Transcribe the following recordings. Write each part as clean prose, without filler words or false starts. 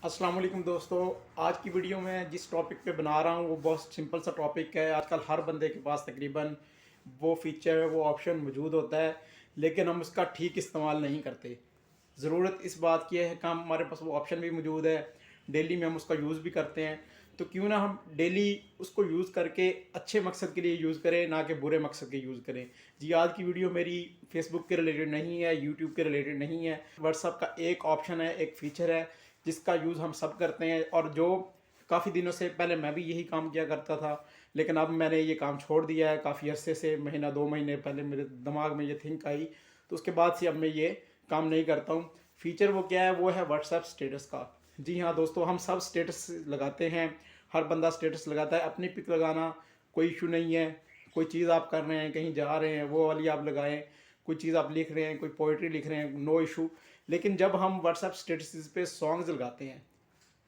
अस्सलाम वालेकुम दोस्तों। आज की वीडियो में जिस टॉपिक पे बना रहा हूँ वो बहुत सिंपल सा टॉपिक है। आजकल हर बंदे के पास तकरीबन वो फीचर वो ऑप्शन मौजूद होता है, लेकिन हम उसका ठीक इस्तेमाल नहीं करते। ज़रूरत इस बात की है कि हमारे पास वो ऑप्शन भी मौजूद है, डेली में हम उसका यूज़ भी करते हैं, तो क्यों ना हम डेली उसको यूज़ करके अच्छे मकसद के लिए यूज़ करें, ना कि बुरे मकसद के यूज़ करें। जी, आज की वीडियो मेरी फेसबुक के रिलेटेड नहीं है, यूट्यूब के रिलेटेड नहीं है। व्हाट्सअप का एक ऑप्शन है, एक फ़ीचर है जिसका यूज़ हम सब करते हैं, और जो काफ़ी दिनों से पहले मैं भी यही काम किया करता था, लेकिन अब मैंने ये काम छोड़ दिया है। काफ़ी अरसे से, महीना 2 महीने पहले मेरे दिमाग में ये थिंक आई, तो उसके बाद से अब मैं ये काम नहीं करता हूँ। फ़ीचर वो क्या है, वो है व्हाट्सएप स्टेटस का। जी हाँ दोस्तों, हम सब स्टेटस लगाते हैं, हर बंदा स्टेटस लगाता है। अपनी पिक लगाना कोई इशू नहीं है। कोई चीज़ आप कर रहे हैं, कहीं जा रहे हैं, वो वाली आप लगाएं। कोई चीज़ आप लिख रहे हैं, कोई पोइट्री लिख रहे हैं, नो इशू। लेकिन जब हम व्हाट्सएप स्टेटस पे सॉन्ग्स लगाते हैं,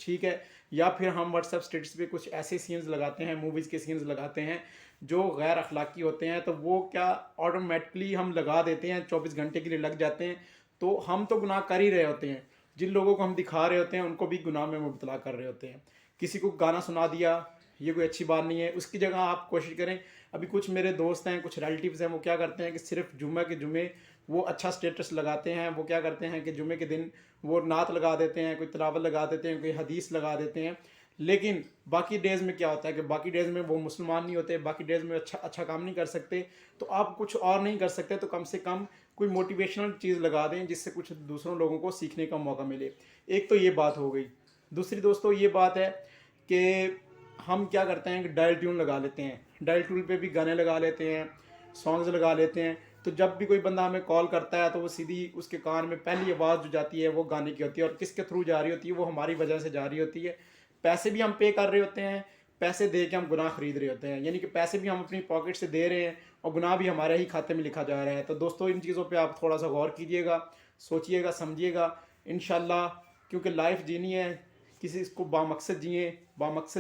ठीक है, या फिर हम व्हाट्सएप स्टेटस पे कुछ ऐसे सीन्स लगाते हैं, मूवीज़ के सीन्स लगाते हैं जो गैर अखलाकी होते हैं, तो वो क्या ऑटोमेटिकली हम लगा देते हैं, 24 घंटे के लिए लग जाते हैं। तो हम तो गुनाह कर ही रहे होते हैं, जिन लोगों को हम दिखा रहे होते हैं उनको भी गुनाह में मुब्तला कर रहे होते हैं। किसी को गाना सुना दिया, ये कोई अच्छी बात नहीं है। उसकी जगह आप कोशिश करें, अभी कुछ मेरे दोस्त हैं, कुछ रिलेटिव्स हैं, वो क्या करते हैं कि सिर्फ जुम्मे के जुम्मे वो अच्छा स्टेटस लगाते हैं। वो क्या करते हैं कि जुम्मे के दिन वो नात लगा देते हैं, कोई तिलावत लगा देते हैं, कोई हदीस लगा देते हैं। लेकिन बाकी डेज़ में क्या होता है कि बाकी डेज़ में वो मुसलमान नहीं होते, बाकी डेज़ में अच्छा अच्छा काम नहीं कर सकते। तो आप कुछ और नहीं कर सकते तो कम से कम कोई मोटिवेशनल चीज़ लगा दें, जिससे कुछ दूसरों लोगों को सीखने का मौका मिले। एक तो ये बात हो गई। दूसरी दोस्तों ये बात है कि हम क्या करते हैं कि डायल ट्यून लगा लेते हैं, डायल ट्यून पे भी गाने लगा लेते हैं, सॉन्ग्स लगा लेते हैं। तो जब भी कोई बंदा हमें कॉल करता है तो वो सीधी उसके कान में पहली आवाज़ जो जाती है वो गाने की होती है, और किसके थ्रू जा रही होती है, वो हमारी वजह से जा रही होती है। पैसे भी हम पे कर रहे होते हैं, पैसे दे के हम गुनाह खरीद रहे होते हैं, यानी कि पैसे भी हम अपनी पॉकेट से दे रहे हैं और गुनाह भी हमारे ही खाते में लिखा जा रहा है। तो दोस्तों इन चीज़ों पे आप थोड़ा सा गौर कीजिएगा, सोचिएगा, समझिएगा इंशाल्लाह। क्योंकि लाइफ जीनी है, किसी इसको बामकसद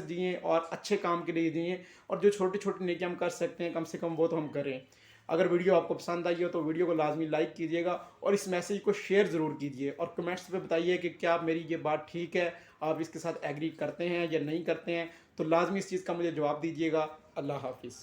जिए और अच्छे काम के लिए जिए, और जो छोटे छोटे नेकी हम कर सकते हैं कम से कम वो तो हम करें। अगर वीडियो आपको पसंद आई हो तो वीडियो को लाजमी लाइक कीजिएगा, और इस मैसेज को शेयर ज़रूर कीजिए, और कमेंट्स पे बताइए कि क्या मेरी ये बात ठीक है, आप इसके साथ एग्री करते हैं या नहीं करते हैं। तो लाजमी इस चीज़ का मुझे जवाब दीजिएगा। अल्लाह हाफिज़।